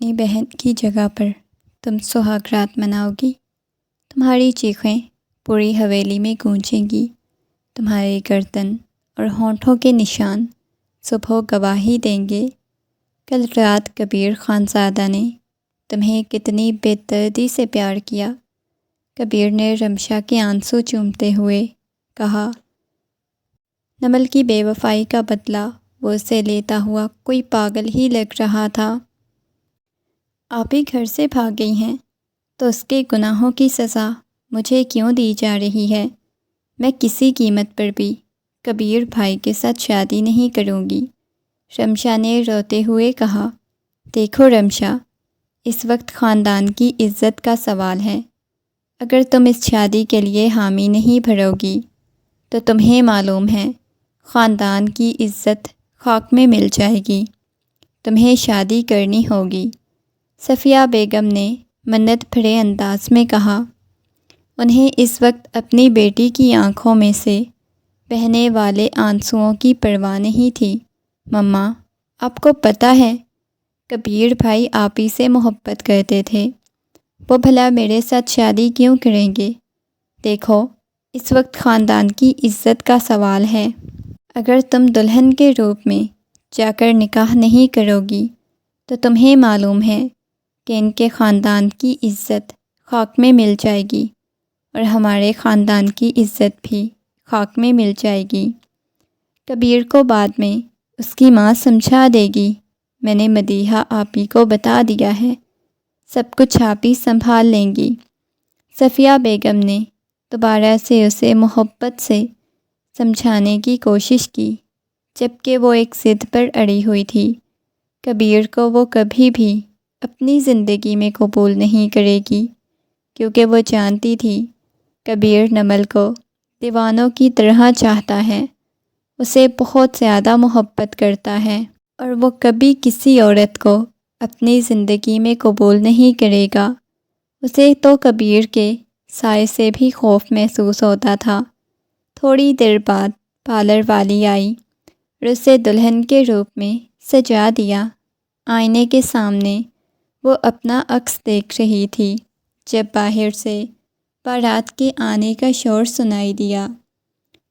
اپنی بہن کی جگہ پر تم سہاگ رات مناؤ گی۔ تمہاری چیخیں پوری حویلی میں گونجیں گی۔ تمہارے گردن اور ہونٹوں کے نشان صبح گواہی دیں گے۔ کل رات کبیر خانزادہ نے تمہیں کتنی بے دردی سے پیار کیا۔ کبیر نے رمشا کے آنسو چومتے ہوئے کہا، نمل کی بے وفائی کا بدلہ وہ اسے لیتا ہوا کوئی پاگل ہی لگ رہا تھا۔ آپ ہی گھر سے بھاگ گئی ہیں تو اس کے گناہوں کی سزا مجھے کیوں دی جا رہی ہے؟ میں کسی قیمت پر بھی کبیر بھائی کے ساتھ شادی نہیں کروں گی۔ رمشا نے روتے ہوئے کہا، دیکھو رمشا، اس وقت خاندان کی عزت کا سوال ہے۔ اگر تم اس شادی کے لیے حامی نہیں بھرو گی تو تمہیں معلوم ہے خاندان کی عزت خاک میں مل جائے گی۔ تمہیں شادی کرنی ہوگی۔ صفیہ بیگم نے منت بھرے انداز میں کہا۔ انہیں اس وقت اپنی بیٹی کی آنکھوں میں سے بہنے والے آنسوؤں کی پرواہ نہیں تھی۔ مما، آپ کو پتہ ہے کبیر بھائی آپ ہی سے محبت کرتے تھے، وہ بھلا میرے ساتھ شادی کیوں کریں گے؟ دیکھو، اس وقت خاندان کی عزت کا سوال ہے۔ اگر تم دلہن کے روپ میں جا کر نکاح نہیں کرو گی تو تمہیں معلوم ہے کہ ان کے خاندان کی عزت خاک میں مل جائے گی اور ہمارے خاندان کی عزت بھی خاک میں مل جائے گی۔ کبیر کو بعد میں اس کی ماں سمجھا دے گی۔ میں نے مدیحہ آپی کو بتا دیا ہے، سب کچھ آپ ہی سنبھال لیں گی۔ صفیہ بیگم نے دوبارہ سے اسے محبت سے سمجھانے کی کوشش کی، جبکہ وہ ایک ضد پر اڑی ہوئی تھی۔ کبیر کو وہ کبھی بھی اپنی زندگی میں قبول نہیں کرے گی، کیونکہ وہ جانتی تھی کبیر نمل کو دیوانوں کی طرح چاہتا ہے، اسے بہت زیادہ محبت کرتا ہے، اور وہ کبھی کسی عورت کو اپنی زندگی میں قبول نہیں کرے گا۔ اسے تو کبیر کے سائے سے بھی خوف محسوس ہوتا تھا۔ تھوڑی دیر بعد پارلر والی آئی اور اسے دلہن کے روپ میں سجا دیا۔ آئینے کے سامنے وہ اپنا عکس دیکھ رہی تھی جب باہر سے بارات کے آنے کا شور سنائی دیا۔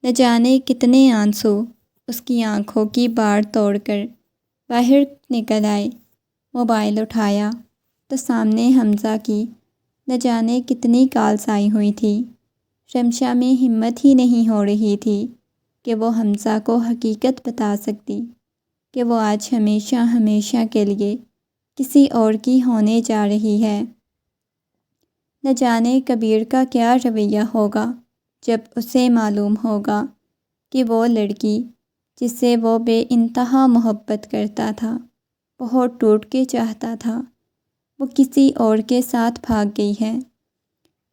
نہ جانے کتنے آنسو اس کی آنکھوں کی باڑ توڑ کر باہر نکل آئے۔ موبائل اٹھایا تو سامنے حمزہ کی نہ جانے کتنی کالز آئی ہوئی تھی۔ رمشا میں ہمت ہی نہیں ہو رہی تھی کہ وہ حمزہ کو حقیقت بتا سکتی کہ وہ آج ہمیشہ ہمیشہ کے لیے کسی اور کی ہونے جا رہی ہے۔ نہ جانے کبیر کا کیا رویہ ہوگا جب اسے معلوم ہوگا کہ وہ لڑکی جس سے وہ بے انتہا محبت کرتا تھا، بہت ٹوٹ کے چاہتا تھا، وہ کسی اور کے ساتھ بھاگ گئی ہے۔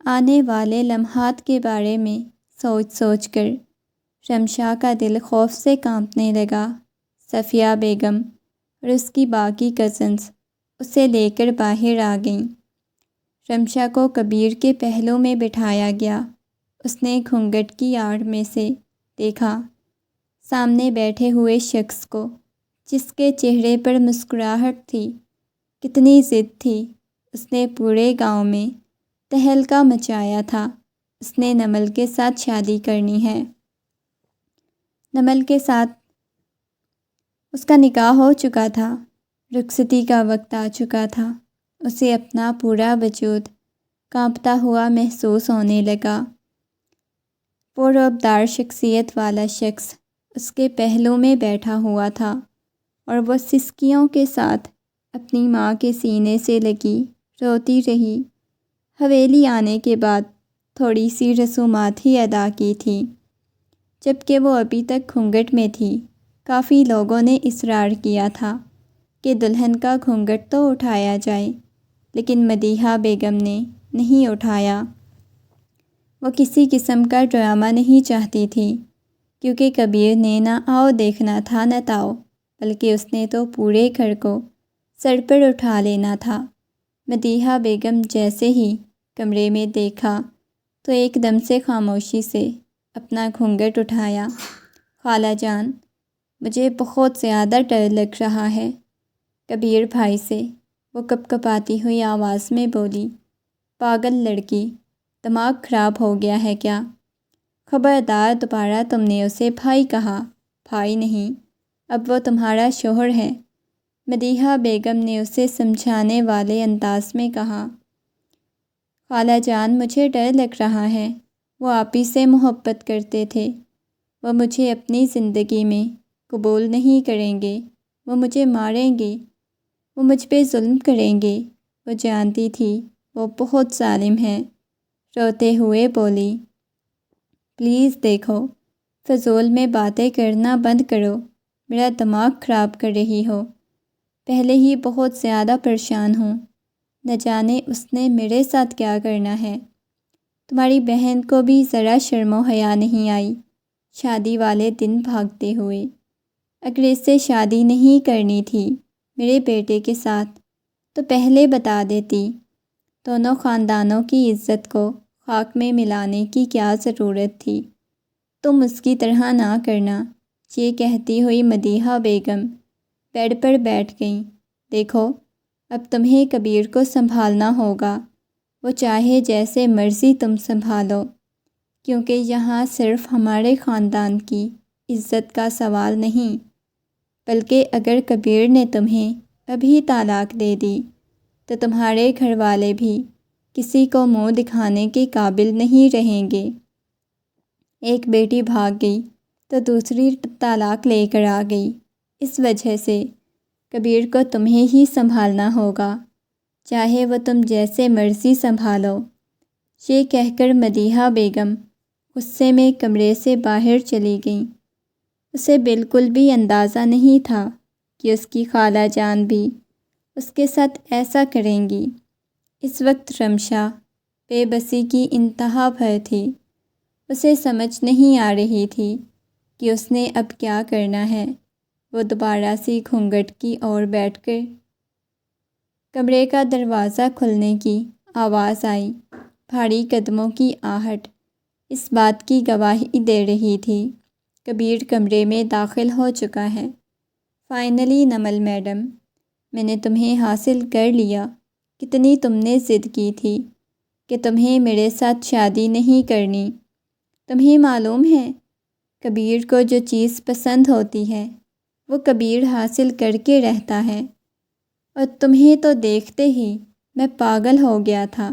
آنے والے لمحات کے بارے میں سوچ سوچ کر رمشا کا دل خوف سے کانپنے لگا۔ صفیہ بیگم اور اس کی باقی کزنز اسے لے کر باہر آ گئیں۔ رمشا کو کبیر کے پہلو میں بٹھایا گیا۔ اس نے گھونگھٹ کی آڑ میں سے دیکھا سامنے بیٹھے ہوئے شخص کو، جس کے چہرے پر مسکراہٹ تھی، کتنی ضد تھی۔ اس نے پورے گاؤں میں تہلکہ مچایا تھا، اس نے نمل کے ساتھ شادی کرنی ہے۔ نمل کے ساتھ اس کا نکاح ہو چکا تھا، رخصتی کا وقت آ چکا تھا۔ اسے اپنا پورا وجود کانپتا ہوا محسوس ہونے لگا۔ پرعبدار شخصیت والا شخص اس کے پہلو میں بیٹھا ہوا تھا اور وہ سسکیوں کے ساتھ اپنی ماں کے سینے سے لگی روتی رہی۔ حویلی آنے کے بعد تھوڑی سی رسومات ہی ادا کی تھی، جبکہ وہ ابھی تک گھونگھٹ میں تھی۔ کافی لوگوں نے اصرار کیا تھا کہ دلہن کا گھونگھٹ تو اٹھایا جائے، لیکن مدیحہ بیگم نے نہیں اٹھایا۔ وہ کسی قسم کا ڈرامہ نہیں چاہتی تھی، کیونکہ کبیر نے نہ آؤ دیکھنا تھا نہ تاؤ، بلکہ اس نے تو پورے گھر کو سر پر اٹھا لینا تھا۔ مدیحہ بیگم جیسے ہی کمرے میں دیکھا تو ایک دم سے خاموشی سے اپنا گھونگھٹ اٹھایا۔ خالہ جان، مجھے بہت زیادہ ڈر لگ رہا ہے کبیر بھائی سے۔ وہ کپ کپاتی ہوئی آواز میں بولی، پاگل لڑکی، دماغ خراب ہو گیا ہے کیا؟ خبردار دوبارہ تم نے اسے بھائی کہا۔ بھائی نہیں، اب وہ تمہارا شوہر ہے، مدیحہ بیگم نے اسے سمجھانے والے انداز میں کہا۔ خالہ جان، مجھے ڈر لگ رہا ہے، وہ آپ ہی سے محبت کرتے تھے، وہ مجھے اپنی زندگی میں قبول نہیں کریں گے، وہ مجھے ماریں گے، وہ مجھ پہ ظلم کریں گے۔ وہ جانتی تھی وہ بہت ظالم ہے، روتے ہوئے بولی، پلیز دیکھو، فضول میں باتیں کرنا بند کرو، میرا دماغ خراب کر رہی ہو، پہلے ہی بہت زیادہ پریشان ہوں، نہ جانے اس نے میرے ساتھ کیا کرنا ہے۔ تمہاری بہن کو بھی ذرا شرم و حیا نہیں آئی شادی والے دن بھاگتے ہوئے؟ اگر اسے شادی نہیں کرنی تھی میرے بیٹے کے ساتھ تو پہلے بتا دیتی، دونوں خاندانوں کی عزت کو خاک میں ملانے کی کیا ضرورت تھی؟ تم اس کی طرح نہ کرنا، یہ کہتی ہوئی مدیحہ بیگم بیڈ پر بیٹھ گئیں۔ دیکھو، اب تمہیں کبیر کو سنبھالنا ہوگا، وہ چاہے جیسے مرضی تم سنبھالو، کیونکہ یہاں صرف ہمارے خاندان کی عزت کا سوال نہیں، بلکہ اگر کبیر نے تمہیں ابھی طلاق دے دی تو تمہارے گھر والے بھی کسی کو منہ دکھانے کے قابل نہیں رہیں گے۔ ایک بیٹی بھاگ گئی تو دوسری طلاق لے کر آ گئی، اس وجہ سے کبیر کو تمہیں ہی سنبھالنا ہوگا، چاہے وہ تم جیسے مرضی سنبھالو۔ یہ کہہ کر مدیحہ بیگم غصے میں کمرے سے باہر چلی گئیں۔ اسے بالکل بھی اندازہ نہیں تھا کہ اس کی خالہ جان بھی اس کے ساتھ ایسا کریں گی۔ اس وقت رمشا بے بسی کی انتہا پر تھی، اسے سمجھ نہیں آ رہی تھی کہ اس نے اب کیا کرنا ہے۔ وہ دوبارہ سی گھونگھٹ کی اور بیٹھ کر کمرے کا دروازہ کھلنے کی آواز آئی۔ بھاری قدموں کی آہٹ اس بات کی گواہی دے رہی تھی کبیر کمرے میں داخل ہو چکا ہے۔ فائنلی نمل میڈم، میں نے تمہیں حاصل کر لیا۔ کتنی تم نے ضد کی تھی کہ تمہیں میرے ساتھ شادی نہیں کرنی۔ تمہیں معلوم ہے کبیر کو جو چیز پسند ہوتی ہے وہ کبیر حاصل کر کے رہتا ہے، اور تمہیں تو دیکھتے ہی میں پاگل ہو گیا تھا۔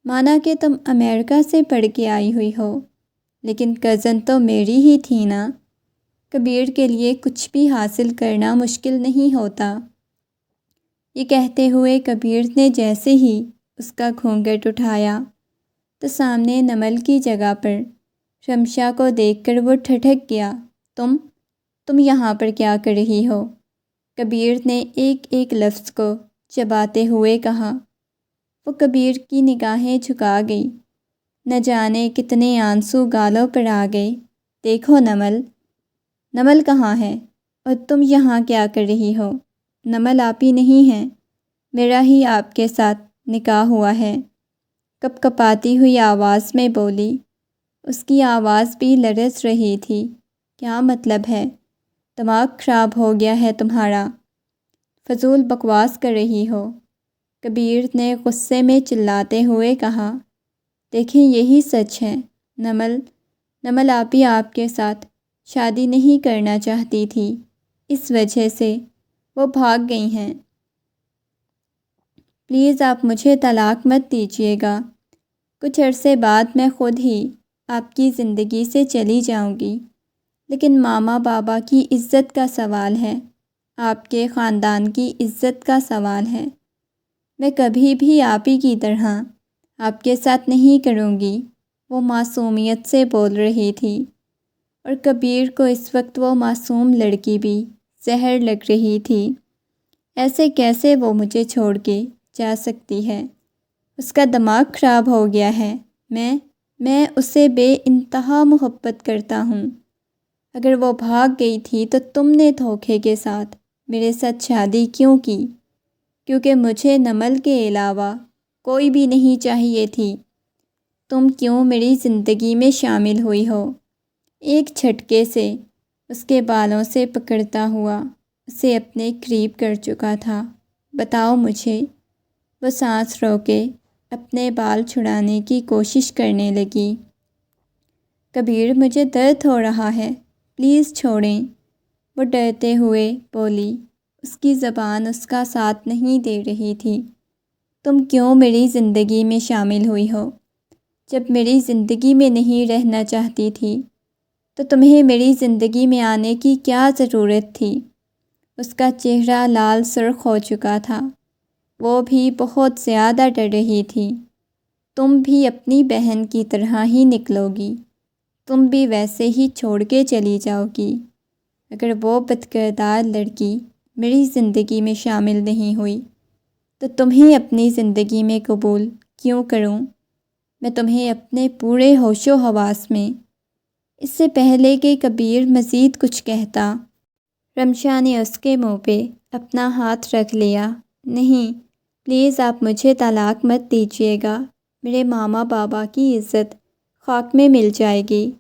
مانا کہ تم امریکہ سے پڑھ کے آئی ہوئی ہو، لیکن کزن تو میری ہی تھی نا۔ کبیر کے لیے کچھ بھی حاصل کرنا مشکل نہیں ہوتا۔ یہ کہتے ہوئے کبیر نے جیسے ہی اس کا گھونگھٹ اٹھایا تو سامنے نمل کی جگہ پر رمشا کو دیکھ کر وہ ٹھٹک گیا۔ تم یہاں پر کیا کر رہی ہو؟ کبیر نے ایک ایک لفظ کو چباتے ہوئے کہا۔ وہ کبیر کی نگاہیں جھکا گئی، نہ جانے کتنے آنسو گالوں پر آ گئے۔ دیکھو نمل کہاں ہے اور تم یہاں کیا کر رہی ہو؟ نمل آپ ہی نہیں ہیں، میرا ہی آپ کے ساتھ نکاح ہوا ہے، کپ کپاتی ہوئی آواز میں بولی۔ اس کی آواز بھی لرز رہی تھی۔ کیا مطلب ہے؟ دماغ خراب ہو گیا ہے تمہارا؟ فضول بکواس کر رہی ہو، کبیر نے غصے میں چلاتے ہوئے کہا۔ دیکھیں، یہی سچ ہے، نمل آپ ہی آپ کے ساتھ شادی نہیں کرنا چاہتی تھی، اس وجہ سے وہ بھاگ گئی ہیں۔ پلیز آپ مجھے طلاق مت دیجیے گا، کچھ عرصے بعد میں خود ہی آپ کی زندگی سے چلی جاؤں گی، لیکن ماما بابا کی عزت کا سوال ہے، آپ کے خاندان کی عزت کا سوال ہے۔ میں کبھی بھی آپ ہی کی طرح آپ کے ساتھ نہیں کروں گی۔ وہ معصومیت سے بول رہی تھی، اور کبیر کو اس وقت وہ معصوم لڑکی بھی زہر لگ رہی تھی۔ ایسے کیسے وہ مجھے چھوڑ کے جا سکتی ہے؟ اس کا دماغ خراب ہو گیا ہے۔ میں اسے بے انتہا محبت کرتا ہوں۔ اگر وہ بھاگ گئی تھی تو تم نے دھوکے کے ساتھ میرے ساتھ شادی کیوں کی؟ کیونکہ مجھے نمل کے علاوہ کوئی بھی نہیں چاہیے تھی۔ تم کیوں میری زندگی میں شامل ہوئی ہو؟ ایک جھٹکے سے اس کے بالوں سے پکڑتا ہوا اسے اپنے قریب کر چکا تھا۔ بتاؤ مجھے۔ وہ سانس روکے اپنے بال چھڑانے کی کوشش کرنے لگی۔ کبیر، مجھے درد ہو رہا ہے، پلیز چھوڑیں، وہ ڈرتے ہوئے بولی۔ اس کی زبان اس کا ساتھ نہیں دے رہی تھی۔ تم کیوں میری زندگی میں شامل ہوئی ہو؟ جب میری زندگی میں نہیں رہنا چاہتی تھی تو تمہیں میری زندگی میں آنے کی کیا ضرورت تھی؟ اس کا چہرہ لال سرخ ہو چکا تھا، وہ بھی بہت زیادہ ڈر رہی تھی۔ تم بھی اپنی بہن کی طرح ہی نکلو گی، تم بھی ویسے ہی چھوڑ کے چلی جاؤ گی۔ اگر وہ بدکردار لڑکی میری زندگی میں شامل نہیں ہوئی تو تمہیں اپنی زندگی میں قبول کیوں کروں؟ میں تمہیں اپنے پورے ہوش و حواس میں۔ اس سے پہلے کہ کبیر مزید کچھ کہتا، رمشا نے اس کے منہ پہ اپنا ہاتھ رکھ لیا۔ نہیں، پلیز آپ مجھے طلاق مت دیجیے گا، میرے ماما بابا کی عزت خاک میں مل جائے گی،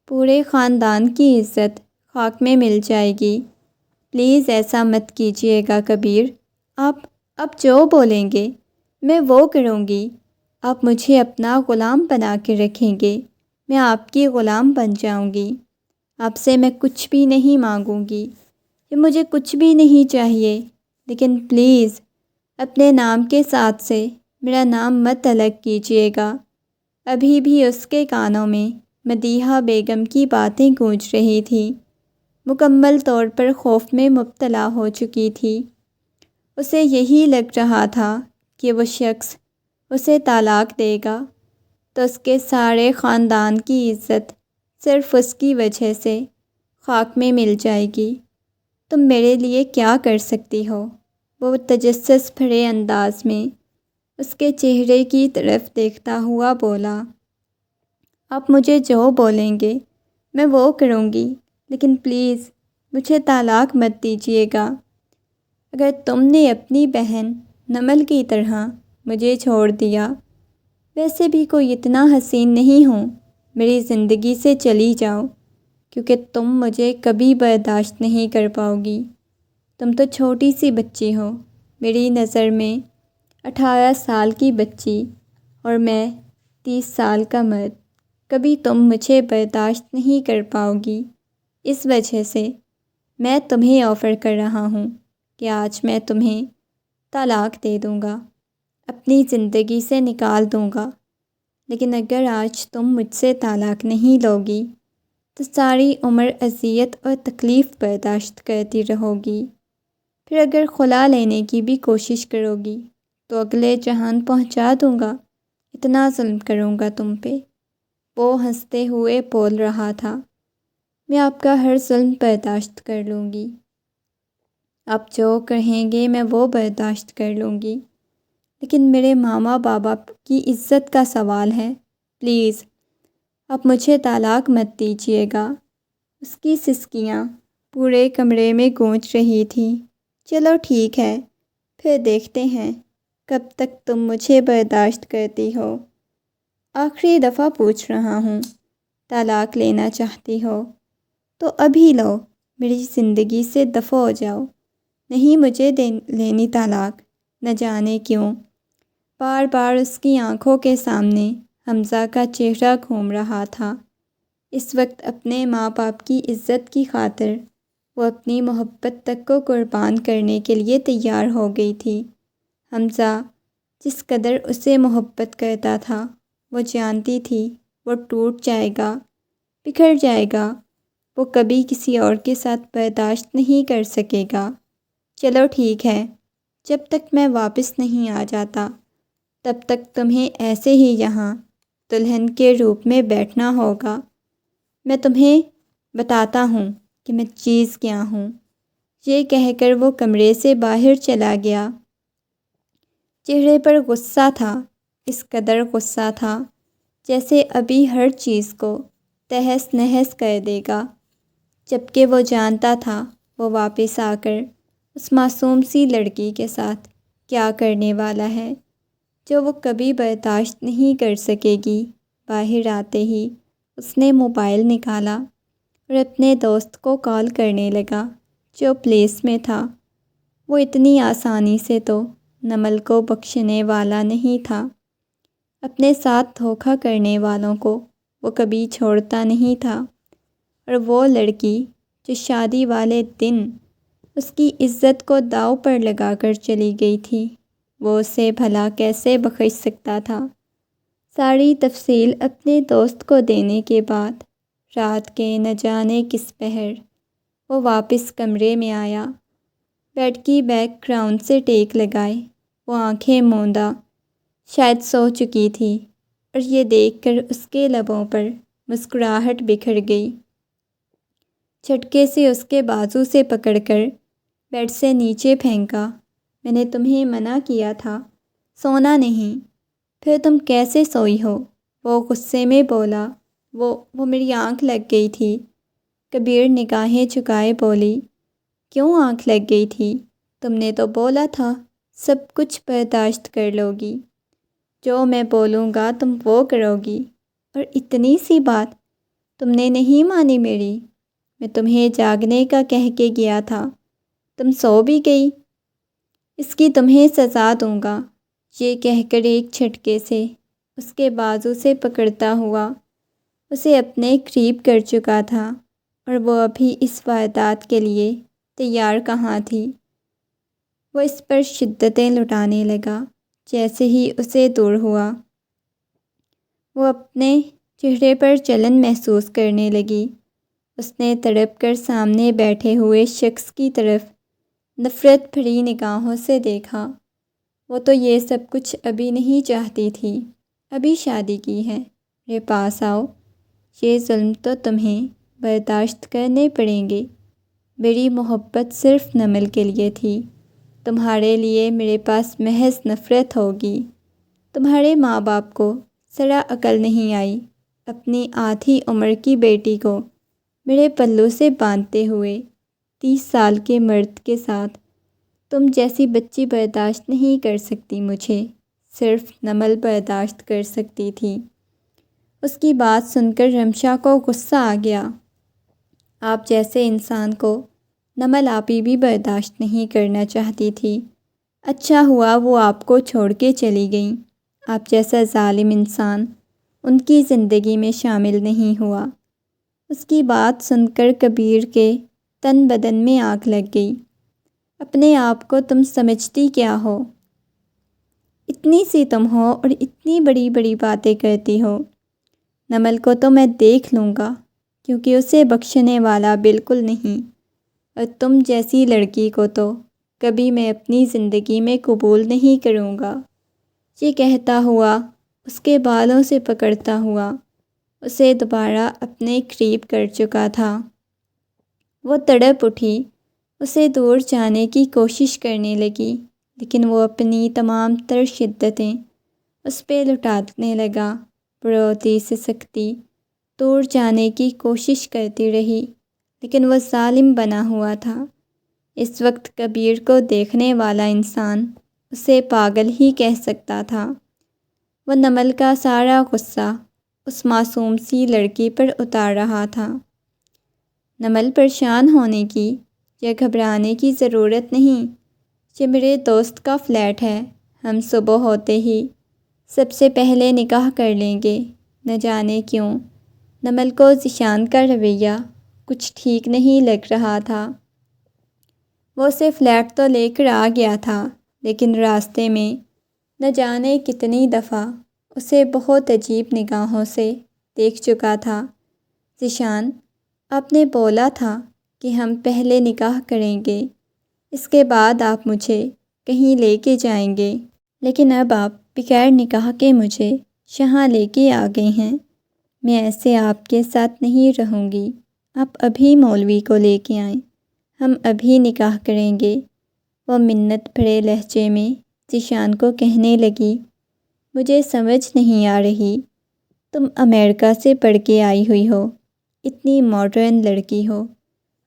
پورے خاندان کی عزت خاک میں مل جائے گی۔ پلیز ایسا مت کیجیے گا کبیر، آپ جو بولیں گے میں وہ کروں گی۔ آپ مجھے اپنا غلام بنا کے رکھیں گے، میں آپ کی غلام بن جاؤں گی۔ آپ سے میں کچھ بھی نہیں مانگوں گی، یہ مجھے کچھ بھی نہیں چاہیے، لیکن پلیز اپنے نام کے ساتھ سے میرا نام مت الگ کیجیے گا۔ ابھی بھی اس کے کانوں میں مدیحہ بیگم کی باتیں گونج رہی تھیں، مکمل طور پر خوف میں مبتلا ہو چکی تھی۔ اسے یہی لگ رہا تھا کہ وہ شخص اسے طلاق دے گا تو اس کے سارے خاندان کی عزت صرف اس کی وجہ سے خاک میں مل جائے گی۔ تم میرے لیے کیا کر سکتی ہو؟ وہ تجسس بھرے انداز میں اس کے چہرے کی طرف دیکھتا ہوا بولا۔ آپ مجھے جو بولیں گے میں وہ کروں گی، لیکن پلیز مجھے طلاق مت دیجیے گا۔ اگر تم نے اپنی بہن نمل کی طرح مجھے چھوڑ دیا، ویسے بھی کوئی اتنا حسین نہیں ہوں، میری زندگی سے چلی جاؤ، کیونکہ تم مجھے کبھی برداشت نہیں کر پاؤ گی۔ تم تو چھوٹی سی بچی ہو میری نظر میں، 18 سال کی بچی، اور میں 30 سال کا مرد۔ کبھی تم مجھے برداشت نہیں کر پاؤ گی۔ اس وجہ سے میں تمہیں آفر کر رہا ہوں کہ آج میں تمہیں طلاق دے دوں گا، اپنی زندگی سے نکال دوں گا، لیکن اگر آج تم مجھ سے طلاق نہیں لو گی تو ساری عمر اذیت اور تکلیف برداشت کرتی رہو گی۔ پھر اگر خلا لینے کی بھی کوشش کرو گی تو اگلے جہان پہنچا دوں گا، اتنا ظلم کروں گا تم پہ۔ وہ ہنستے ہوئے بول رہا تھا، میں آپ کا ہر ظلم برداشت کر لوں گی، آپ جو کہیں گے میں وہ برداشت کر لوں گی، لیکن میرے ماما بابا کی عزت کا سوال ہے، پلیز آپ مجھے طلاق مت دیجیے گا۔ اس کی سسکیاں پورے کمرے میں گونج رہی تھیں۔ چلو ٹھیک ہے، پھر دیکھتے ہیں کب تک تم مجھے برداشت کرتی ہو۔ آخری دفعہ پوچھ رہا ہوں، طلاق لینا چاہتی ہو تو ابھی لو، میری زندگی سے دفع ہو جاؤ۔ نہیں مجھے لینی طلاق، نہ جانے کیوں۔ بار بار اس کی آنکھوں کے سامنے حمزہ کا چہرہ گھوم رہا تھا۔ اس وقت اپنے ماں باپ کی عزت کی خاطر وہ اپنی محبت تک کو قربان کرنے کے لیے تیار ہو گئی تھی۔ حمزہ جس قدر اسے محبت کرتا تھا، وہ جانتی تھی وہ ٹوٹ جائے گا، بکھر جائے گا، وہ کبھی کسی اور کے ساتھ برداشت نہیں کر سکے گا۔ چلو ٹھیک ہے، جب تک میں واپس نہیں آ جاتا تب تک تمہیں ایسے ہی یہاں دلہن کے روپ میں بیٹھنا ہوگا۔ میں تمہیں بتاتا ہوں کہ میں چیز کیا ہوں۔ یہ کہہ کر وہ کمرے سے باہر چلا گیا۔ چہرے پر غصہ تھا، اس قدر غصہ تھا جیسے ابھی ہر چیز کو تہس نہس کر دے گا، جبکہ وہ جانتا تھا وہ واپس آ کر اس معصوم سی لڑکی کے ساتھ کیا کرنے والا ہے، جو وہ کبھی برداشت نہیں کر سکے گی۔ باہر آتے ہی اس نے موبائل نکالا اور اپنے دوست کو کال کرنے لگا جو پلیس میں تھا۔ وہ اتنی آسانی سے تو نمل کو بخشنے والا نہیں تھا۔ اپنے ساتھ دھوکہ کرنے والوں کو وہ کبھی چھوڑتا نہیں تھا، اور وہ لڑکی جو شادی والے دن اس کی عزت کو داؤ پر لگا کر چلی گئی تھی، وہ اسے بھلا کیسے بخش سکتا تھا؟ ساری تفصیل اپنے دوست کو دینے کے بعد رات کے نہ جانے کس پہر وہ واپس کمرے میں آیا۔ بیڈ کی بیک گراؤنڈ سے ٹیک لگائے وہ آنکھیں موندہ شاید سو چکی تھی، اور یہ دیکھ کر اس کے لبوں پر مسکراہٹ بکھر گئی۔ جھٹکے سے اس کے بازو سے پکڑ کر بیڈ سے نیچے پھینکا۔ میں نے تمہیں منع کیا تھا سونا نہیں، پھر تم کیسے سوئی ہو؟ وہ غصے میں بولا۔ وہ میری آنکھ لگ گئی تھی۔ کبیر نگاہیں جھکائے بولی، کیوں آنکھ لگ گئی تھی؟ تم نے تو بولا تھا سب کچھ برداشت کر لو گی، جو میں بولوں گا تم وہ کرو گی، اور اتنی سی بات تم نے نہیں مانی میری؟ میں تمہیں جاگنے کا کہہ کے گیا تھا، تم سو بھی گئی۔ اس کی تمہیں سزا دوں گا، یہ کہہ کر ایک جھٹکے سے اس کے بازو سے پکڑتا ہوا اسے اپنے قریب کر چکا تھا، اور وہ ابھی اس واردات کے لیے تیار کہاں تھی۔ وہ اس پر شدتیں لٹانے لگا جیسے ہی اسے دور ہوا۔ وہ اپنے چہرے پر جلن محسوس کرنے لگی۔ اس نے تڑپ کر سامنے بیٹھے ہوئے شخص کی طرف نفرت بھری نگاہوں سے دیکھا۔ وہ تو یہ سب کچھ ابھی نہیں چاہتی تھی، ابھی شادی کی ہے۔ میرے پاس آؤ، یہ ظلم تو تمہیں برداشت کرنے پڑیں گے۔ میری محبت صرف نمل کے لیے تھی، تمہارے لیے میرے پاس محض نفرت ہوگی۔ تمہارے ماں باپ کو ذرا عقل نہیں آئی، اپنی آدھی عمر کی بیٹی کو میرے پلوں سے باندھتے ہوئے 30 سال کے مرد کے ساتھ تم جیسی بچی برداشت نہیں کر سکتی، مجھے صرف نمل برداشت کر سکتی تھی۔ اس کی بات سن کر رمشا کو غصہ آ گیا۔ آپ جیسے انسان کو نمل آپی بھی برداشت نہیں کرنا چاہتی تھی۔ اچھا ہوا وہ آپ کو چھوڑ کے چلی گئیں۔ آپ جیسا ظالم انسان ان کی زندگی میں شامل نہیں ہوا۔ اس کی بات سن کر کبیر کے تن بدن میں آگ لگ گئی۔ اپنے آپ کو تم سمجھتی کیا ہو؟ اتنی سی تم ہو اور اتنی بڑی بڑی باتیں کرتی ہو۔ نمل کو تو میں دیکھ لوں گا، کیونکہ اسے بخشنے والا بالکل نہیں، اور تم جیسی لڑکی کو تو کبھی میں اپنی زندگی میں قبول نہیں کروں گا۔ یہ کہتا ہوا اس کے بالوں سے پکڑتا ہوا اسے دوبارہ اپنے قریب کر چکا تھا۔ وہ تڑپ اٹھی، اسے دور جانے کی کوشش کرنے لگی، لیکن وہ اپنی تمام تر شدتیں اس پہ لٹانے لگا۔ بڑھوتی سے سختی دور جانے کی کوشش کرتی رہی، لیکن وہ ظالم بنا ہوا تھا۔ اس وقت کبیر کو دیکھنے والا انسان اسے پاگل ہی کہہ سکتا تھا۔ وہ نمل کا سارا غصہ اس معصوم سی لڑکی پر اتار رہا تھا۔ نمل، پریشان ہونے کی یا گھبرانے کی ضرورت نہیں، یہ میرے دوست کا فلیٹ ہے، ہم صبح ہوتے ہی سب سے پہلے نکاح کر لیں گے۔ نہ جانے کیوں نمل کو ذیشان کا رویہ کچھ ٹھیک نہیں لگ رہا تھا۔ وہ اسے فلیٹ تو لے کر آ گیا تھا، لیکن راستے میں نہ جانے کتنی دفعہ اسے بہت عجیب نگاہوں سے دیکھ چکا تھا۔ ذیشان، آپ نے بولا تھا کہ ہم پہلے نکاح کریں گے، اس کے بعد آپ مجھے کہیں لے کے جائیں گے، لیکن اب آپ بغیر نکاح کے مجھے یہاں لے کے آ گئے ہیں۔ میں ایسے آپ کے ساتھ نہیں رہوں گی، آپ ابھی مولوی کو لے کے آئیں، ہم ابھی نکاح کریں گے۔ وہ منت بھرے لہجے میں ذیشان کو کہنے لگی، مجھے سمجھ نہیں آ رہی، تم امریکہ سے پڑھ کے آئی ہوئی ہو، اتنی ماڈرن لڑکی ہو،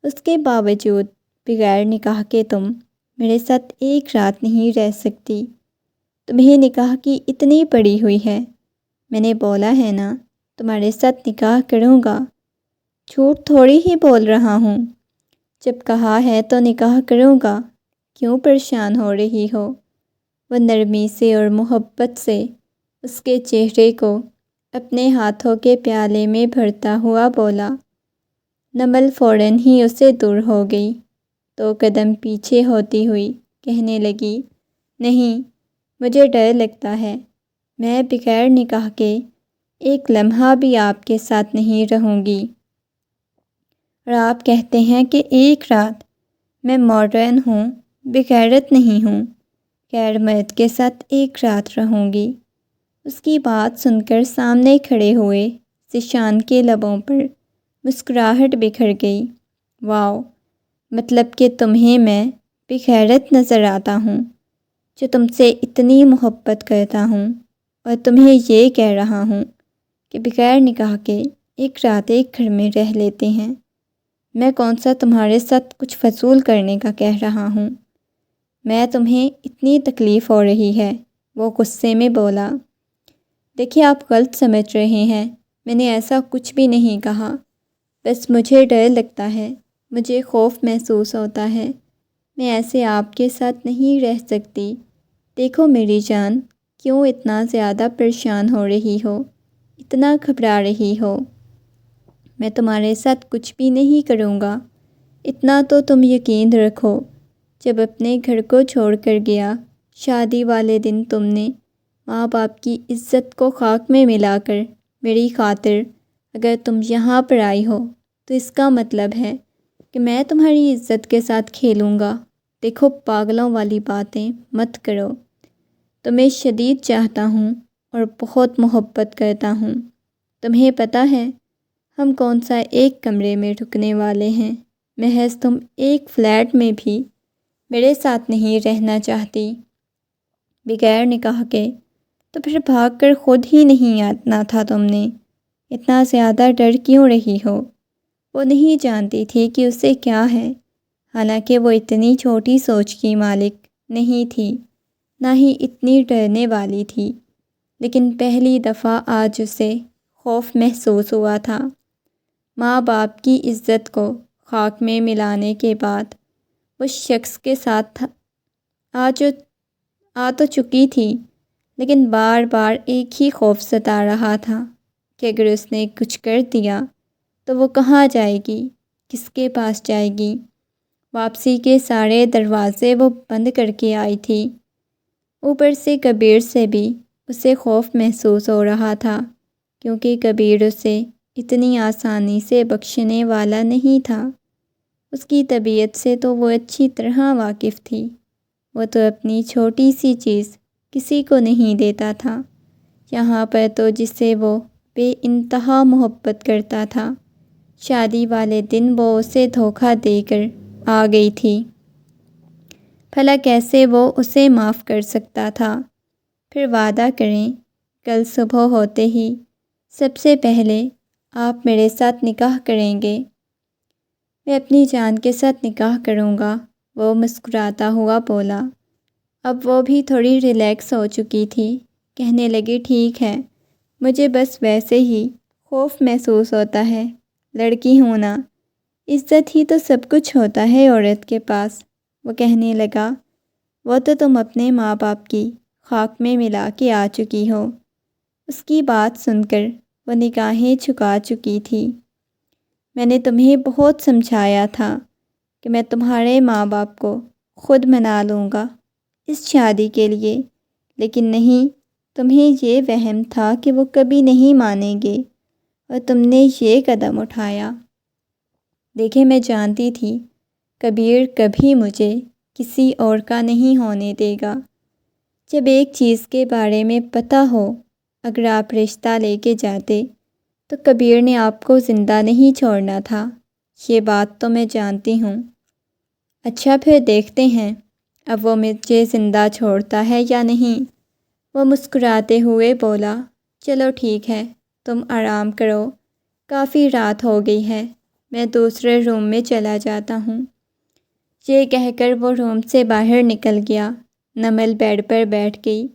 اس کے باوجود بغیر نکاح کے تم میرے ساتھ ایک رات نہیں رہ سکتی۔ تمہیں نکاح کی اتنی پڑی ہوئی ہے، میں نے بولا ہے نا تمہارے ساتھ نکاح کروں گا، جھوٹ تھوڑی ہی بول رہا ہوں، جب کہا ہے تو نکاح کروں گا، کیوں پریشان ہو رہی ہو؟ وہ نرمی سے اور محبت سے اس کے چہرے کو اپنے ہاتھوں کے پیالے میں بھرتا ہوا بولا۔ نمل فوراً ہی اسے دور ہو گئی تو قدم پیچھے ہوتی ہوئی کہنے لگی، نہیں، مجھے ڈر لگتا ہے، میں بغیر نکاح کے ایک لمحہ بھی آپ کے ساتھ نہیں رہوں گی۔ اور آپ کہتے ہیں کہ ایک رات، میں ماڈرن ہوں، بغیرت نہیں ہوں، غیر مرد کے ساتھ ایک رات رہوں گی۔ اس کی بات سن کر سامنے کھڑے ہوئے ذیشان کے لبوں پر مسکراہٹ بکھر گئی۔ واو، مطلب کہ تمہیں میں بغیرت نظر آتا ہوں، جو تم سے اتنی محبت کرتا ہوں اور تمہیں یہ کہہ رہا ہوں کہ بغیر نکاح کے ایک رات ایک گھر میں رہ لیتے ہیں۔ میں کون سا تمہارے ساتھ کچھ فضول کرنے کا کہہ رہا ہوں؟ میں تمہیں اتنی تکلیف ہو رہی ہے، وہ غصے میں بولا۔ دیکھیے، آپ غلط سمجھ رہے ہیں، میں نے ایسا کچھ بھی نہیں کہا، بس مجھے ڈر لگتا ہے، مجھے خوف محسوس ہوتا ہے، میں ایسے آپ کے ساتھ نہیں رہ سکتی۔ دیکھو میری جان، کیوں اتنا زیادہ پریشان ہو رہی ہو، اتنا گھبرا رہی ہو؟ میں تمہارے ساتھ کچھ بھی نہیں کروں گا، اتنا تو تم یقین رکھو۔ جب اپنے گھر کو چھوڑ کر گیا، شادی والے دن تم نے ماں باپ کی عزت کو خاک میں ملا کر میری خاطر اگر تم یہاں پر آئی ہو تو اس کا مطلب ہے کہ میں تمہاری عزت کے ساتھ کھیلوں گا۔ دیکھو، پاگلوں والی باتیں مت کرو، تمہیں شدید چاہتا ہوں اور بہت محبت کرتا ہوں۔ تمہیں پتہ ہے ہم کون سا ایک کمرے میں رکنے والے ہیں؟ محض تم ایک فلیٹ میں بھی میرے ساتھ نہیں رہنا چاہتی بغیر نکاح کے، تو پھر بھاگ کر خود ہی نہیں آنا تھا تم نے؟ اتنا زیادہ ڈر کیوں رہی ہو؟ وہ نہیں جانتی تھی کہ اسے کیا ہے، حالانکہ وہ اتنی چھوٹی سوچ کی مالک نہیں تھی، نہ ہی اتنی ڈرنے والی تھی، لیکن پہلی دفعہ آج اسے خوف محسوس ہوا تھا۔ ماں باپ کی عزت کو خاک میں ملانے کے بعد اس شخص کے ساتھ آ تو چکی تھی، لیکن بار بار ایک ہی خوف ستا رہا تھا کہ اگر اس نے کچھ کر دیا تو وہ کہاں جائے گی، کس کے پاس جائے گی؟ واپسی کے سارے دروازے وہ بند کر کے آئی تھی۔ اوپر سے کبیر سے بھی اسے خوف محسوس ہو رہا تھا، کیونکہ کبیر اسے اتنی آسانی سے بخشنے والا نہیں تھا۔ اس کی طبیعت سے تو وہ اچھی طرح واقف تھی، وہ تو اپنی چھوٹی سی چیز کسی کو نہیں دیتا تھا، یہاں پر تو جسے وہ بے انتہا محبت کرتا تھا، شادی والے دن وہ اسے دھوکہ دے کر آ گئی تھی۔ بھلا کیسے وہ اسے معاف کر سکتا تھا؟ پھر وعدہ کریں، کل صبح ہوتے ہی سب سے پہلے آپ میرے ساتھ نکاح کریں گے۔ میں اپنی جان کے ساتھ نکاح کروں گا، وہ مسکراتا ہوا بولا۔ اب وہ بھی تھوڑی ریلیکس ہو چکی تھی، کہنے لگی، ٹھیک ہے، مجھے بس ویسے ہی خوف محسوس ہوتا ہے، لڑکی ہوں نا، عزت ہی تو سب کچھ ہوتا ہے عورت کے پاس۔ وہ کہنے لگا، وہ تو تم اپنے ماں باپ کی خاک میں ملا کے آ چکی ہو۔ اس کی بات سن کر وہ نگاہیں جھکا چکی تھی۔ میں نے تمہیں بہت سمجھایا تھا کہ میں تمہارے ماں باپ کو خود منا لوں گا اس شادی کے لیے، لیکن نہیں، تمہیں یہ وہم تھا کہ وہ کبھی نہیں مانیں گے اور تم نے یہ قدم اٹھایا۔ دیکھیں، میں جانتی تھی کبیر کبھی مجھے کسی اور کا نہیں ہونے دے گا۔ جب ایک چیز کے بارے میں پتہ ہو، اگر آپ رشتہ لے کے جاتے تو کبیر نے آپ کو زندہ نہیں چھوڑنا تھا، یہ بات تو میں جانتی ہوں۔ اچھا، پھر دیکھتے ہیں اب وہ مجھے زندہ چھوڑتا ہے یا نہیں، وہ مسکراتے ہوئے بولا۔ چلو ٹھیک ہے، تم آرام کرو، کافی رات ہو گئی ہے، میں دوسرے روم میں چلا جاتا ہوں۔ یہ کہہ کر وہ روم سے باہر نکل گیا۔ نمل بیڈ پر بیٹھ گئی،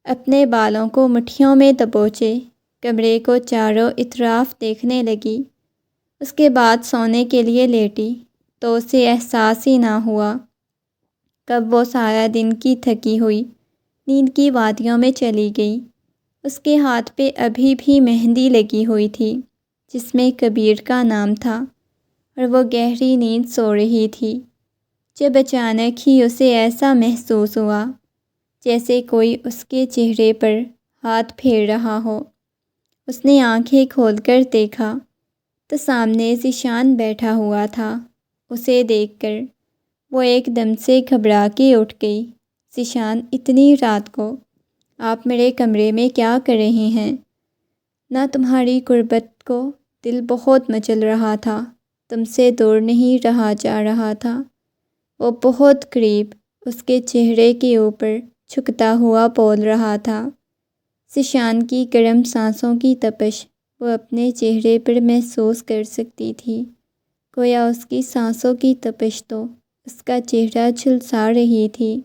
اپنے بالوں کو مٹھیوں میں دبوچے کمرے کو چاروں اطراف دیکھنے لگی۔ اس کے بعد سونے کے لیے لیٹی تو اسے احساس ہی نہ ہوا کب وہ سارا دن کی تھکی ہوئی نیند کی وادیوں میں چلی گئی۔ اس کے ہاتھ پہ ابھی بھی مہندی لگی ہوئی تھی جس میں کبیر کا نام تھا، اور وہ گہری نیند سو رہی تھی جب اچانک ہی اسے ایسا محسوس ہوا جیسے کوئی اس کے چہرے پر ہاتھ پھیر رہا ہو۔ اس نے آنکھیں کھول کر دیکھا تو سامنے ذیشان بیٹھا ہوا تھا۔ اسے دیکھ کر وہ ایک دم سے گھبرا کے اٹھ گئی۔ ذیشان، اتنی رات کو آپ میرے کمرے میں کیا کر رہے ہیں؟ نہ تمہاری غربت کو دل بہت مچل رہا تھا، تم سے دور نہیں رہا جا رہا تھا۔ وہ بہت قریب اس کے چہرے کے اوپر جھکتا ہوا بول رہا تھا۔ ذیشان کی گرم سانسوں کی تپش وہ اپنے چہرے پر محسوس کر سکتی تھی، گویا اس کی سانسوں کی تپش تو اس کا چہرہ جھلسا رہی تھی۔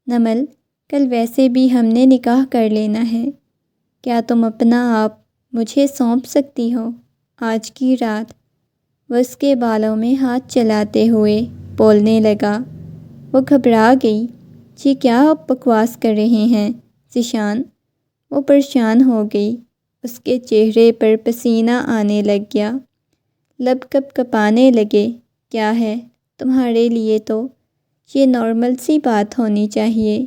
نمل، کل ویسے بھی ہم نے نکاح کر لینا ہے، کیا تم اپنا آپ مجھے سونپ سکتی ہو آج کی رات؟ وہ اس کے بالوں میں ہاتھ چلاتے ہوئے بولنے لگا۔ وہ گھبرا گئی۔ جی کیا آپ بکواس کر رہے ہیں ذیشان؟ وہ پریشان ہو گئی۔ اس کے چہرے پر پسینہ آنے لگ گیا، لب کپ کپانے لگے۔ کیا ہے تمہارے لیے تو یہ نارمل سی بات ہونی چاہیے،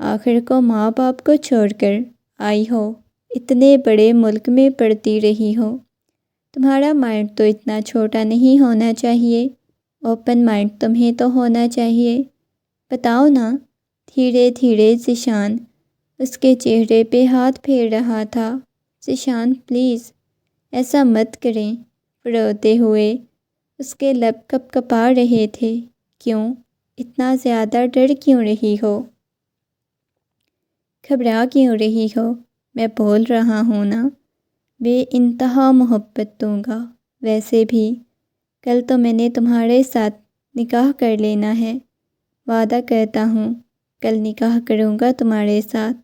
آخر کو ماں باپ کو چھوڑ کر آئی ہو، اتنے بڑے ملک میں پڑھتی رہی ہو، تمہارا مائنڈ تو اتنا چھوٹا نہیں ہونا چاہیے، اوپن مائنڈ تمہیں تو ہونا چاہیے۔ بتاؤ نا۔ دھیرے دھیرے ذیشان اس کے چہرے پہ ہاتھ پھیر رہا تھا۔ ذیشان پلیز ایسا مت کریں، روتے ہوئے اس کے لب کپ کپا رہے تھے۔ کیوں اتنا زیادہ ڈر کیوں رہی ہو؟ گھبرا کیوں رہی ہو؟ میں بول رہا ہوں نا، بے انتہا محبت دوں گا۔ ویسے بھی کل تو میں نے تمہارے ساتھ نکاح کر لینا ہے، وعدہ کرتا ہوں کل نکاح کروں گا تمہارے ساتھ۔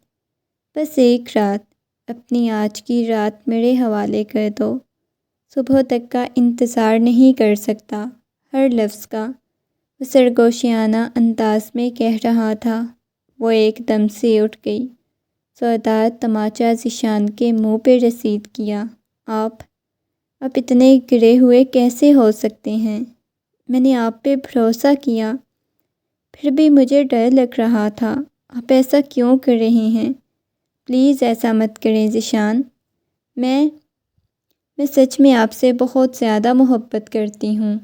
بس ایک رات، اپنی آج کی رات میرے حوالے کر دو، صبح تک کا انتظار نہیں کر سکتا۔ ہر لفظ کا وہ سرگوشیانہ انداز میں کہہ رہا تھا۔ وہ ایک دم سے اٹھ گئی، زوردار تماچا ذیشان کے منہ پہ رسید کیا۔ آپ اتنے گرے ہوئے کیسے ہو سکتے ہیں؟ میں نے آپ پہ بھروسہ کیا، پھر بھی مجھے ڈر لگ رہا تھا۔ آپ ایسا کیوں کر رہے ہیں؟ پلیز ایسا مت کریں ذیشان، میں سچ میں آپ سے بہت زیادہ محبت کرتی ہوں۔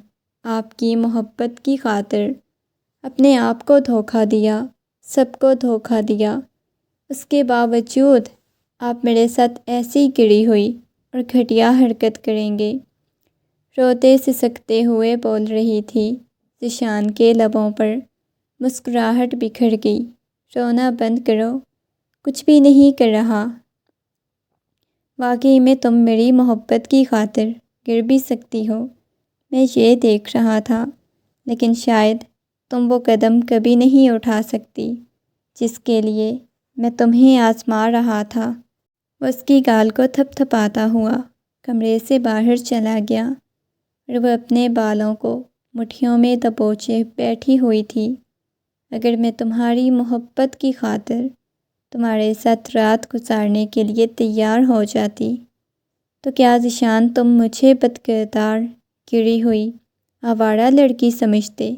آپ کی محبت کی خاطر اپنے آپ کو دھوکہ دیا، سب کو دھوکہ دیا، اس کے باوجود آپ میرے ساتھ ایسی گری ہوئی اور گھٹیا حرکت کریں گے؟ روتے سسکتے ہوئے بول رہی تھی۔ ذیشان کے لبوں پر مسکراہٹ بکھر گئی۔ رونا بند کرو، کچھ بھی نہیں کر رہا۔ واقعی میں تم میری محبت کی خاطر گر بھی سکتی ہو، میں یہ دیکھ رہا تھا، لیکن شاید تم وہ قدم کبھی نہیں اٹھا سکتی جس کے لیے میں تمہیں آزما رہا تھا۔ وہ اس کی گال کو تھپ تھپاتا ہوا کمرے سے باہر چلا گیا، اور وہ اپنے بالوں کو مٹھیوں میں دبوچے بیٹھی ہوئی تھی۔ اگر میں تمہاری محبت کی خاطر تمہارے ساتھ رات گزارنے کے لیے تیار ہو جاتی تو کیا ذیشان تم مجھے بدکردار، گری ہوئی، آوارہ لڑکی سمجھتے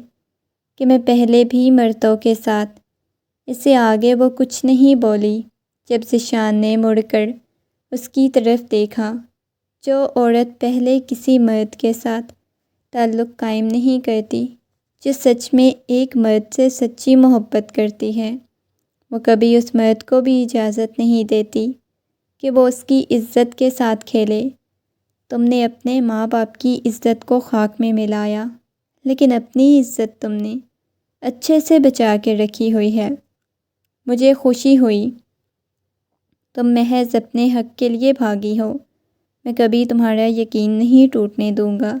کہ میں پہلے بھی مردوں کے ساتھ؟ اس سے آگے وہ کچھ نہیں بولی۔ جب ذیشان نے مڑ کر اس کی طرف دیکھا، جو عورت پہلے کسی مرد کے ساتھ تعلق قائم نہیں کرتی، جو سچ میں ایک مرد سے سچی محبت کرتی ہے، وہ کبھی اس مرد کو بھی اجازت نہیں دیتی کہ وہ اس کی عزت کے ساتھ کھیلے۔ تم نے اپنے ماں باپ کی عزت کو خاک میں ملایا، لیکن اپنی عزت تم نے اچھے سے بچا کے رکھی ہوئی ہے۔ مجھے خوشی ہوئی تم محض اپنے حق کے لیے بھاگی ہو، میں کبھی تمہارا یقین نہیں ٹوٹنے دوں گا۔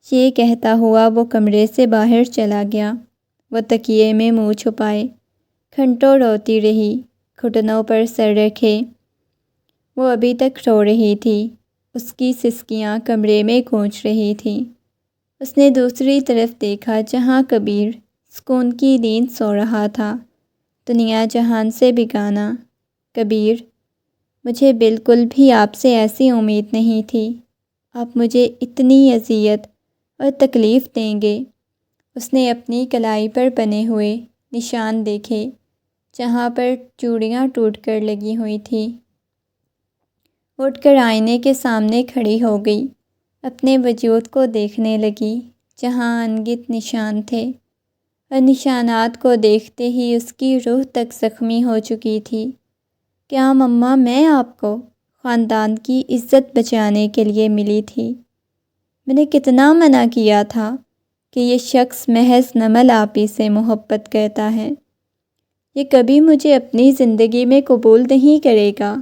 یہ کہتا ہوا وہ کمرے سے باہر چلا گیا۔ وہ تکیے میں منہ چھپائے گھنٹوں روتی رہی، گھٹنوں پر سر رکھے۔ وہ ابھی تک رو رہی تھی، اس کی سسکیاں کمرے میں گونج رہی تھیں۔ اس نے دوسری طرف دیکھا جہاں کبیر سکون کی نیند سو رہا تھا، دنیا جہان سے بیگانہ۔ کبیر، مجھے بالکل بھی آپ سے ایسی امید نہیں تھی، آپ مجھے اتنی اذیت اور تکلیف دیں گے۔ اس نے اپنی کلائی پر بنے ہوئے نشان دیکھے جہاں پر چوڑیاں ٹوٹ کر لگی ہوئی تھیں۔ اٹھ کر آئینے کے سامنے کھڑی ہو گئی، اپنے وجود کو دیکھنے لگی جہاں انگت نشان تھے، اور نشانات کو دیکھتے ہی اس کی روح تک زخمی ہو چکی تھی۔ کیا مما میں آپ کو خاندان کی عزت بچانے کے لیے ملی تھی؟ میں نے کتنا منع کیا تھا کہ یہ شخص محض نمل آپی سے محبت کرتا ہے، یہ کبھی مجھے اپنی زندگی میں قبول نہیں کرے گا۔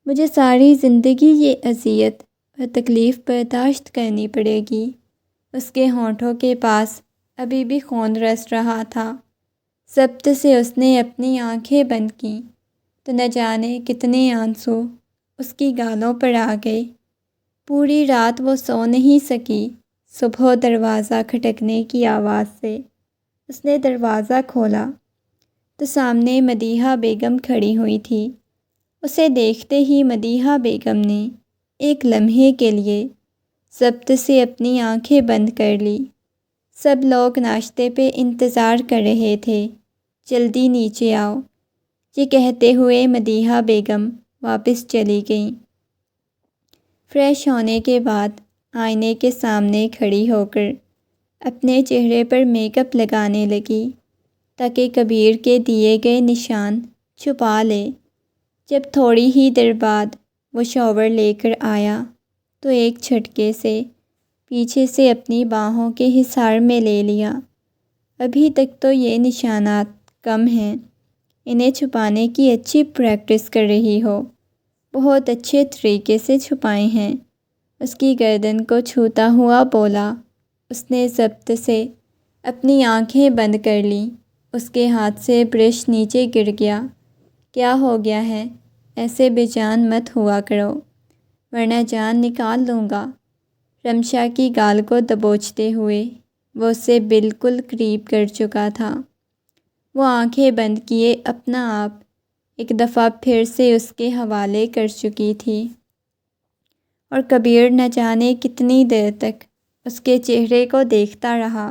مجھے ساری زندگی یہ اذیت اور تکلیف برداشت کرنی پڑے گی۔ اس کے ہونٹوں کے پاس ابھی بھی خون رس رہا تھا۔ ضبط سے اس نے اپنی آنکھیں بند کیں تو نہ جانے کتنے آنسو اس کی گالوں پر آ گئے۔ پوری رات وہ سو نہیں سکی۔ صبح دروازہ کھٹکنے کی آواز سے اس نے دروازہ کھولا تو سامنے مدیحہ بیگم کھڑی ہوئی تھی۔ اسے دیکھتے ہی مدیحہ بیگم نے ایک لمحے کے لیے ضبط سے اپنی آنکھیں بند کر لی۔ سب لوگ ناشتے پہ انتظار کر رہے تھے۔ جلدی نیچے آؤ، یہ کہتے ہوئے مدیحہ بیگم واپس چلی گئیں۔ فریش ہونے کے بعد آئینے کے سامنے کھڑی ہو کر اپنے چہرے پر میک اپ لگانے لگی تاکہ کبیر کے دیے گئے نشان چھپا لے۔ جب تھوڑی ہی دیر بعد وہ شاور لے کر آیا تو ایک جھٹکے سے پیچھے سے اپنی باہوں کے حصار میں لے لیا۔ ابھی تک تو یہ نشانات کم ہیں، انہیں چھپانے کی اچھی پریکٹس کر رہی ہو۔ بہت اچھے طریقے سے چھپائے ہیں، اس کی گردن کو چھوتا ہوا بولا۔ اس نے ضبط سے اپنی آنکھیں بند کر لیں۔ اس کے ہاتھ سے برش نیچے گر گیا۔ کیا ہو گیا ہے؟ ایسے بے جان مت ہوا کرو ورنہ جان نکال لوں گا۔ رمشا کی گال کو دبوچتے ہوئے وہ اسے بالکل قریب کر چکا تھا۔ وہ آنکھیں بند کیے اپنا آپ ایک دفعہ پھر سے اس کے حوالے کر چکی تھی، اور کبیر نہ جانے کتنی دیر تک اس کے چہرے کو دیکھتا رہا۔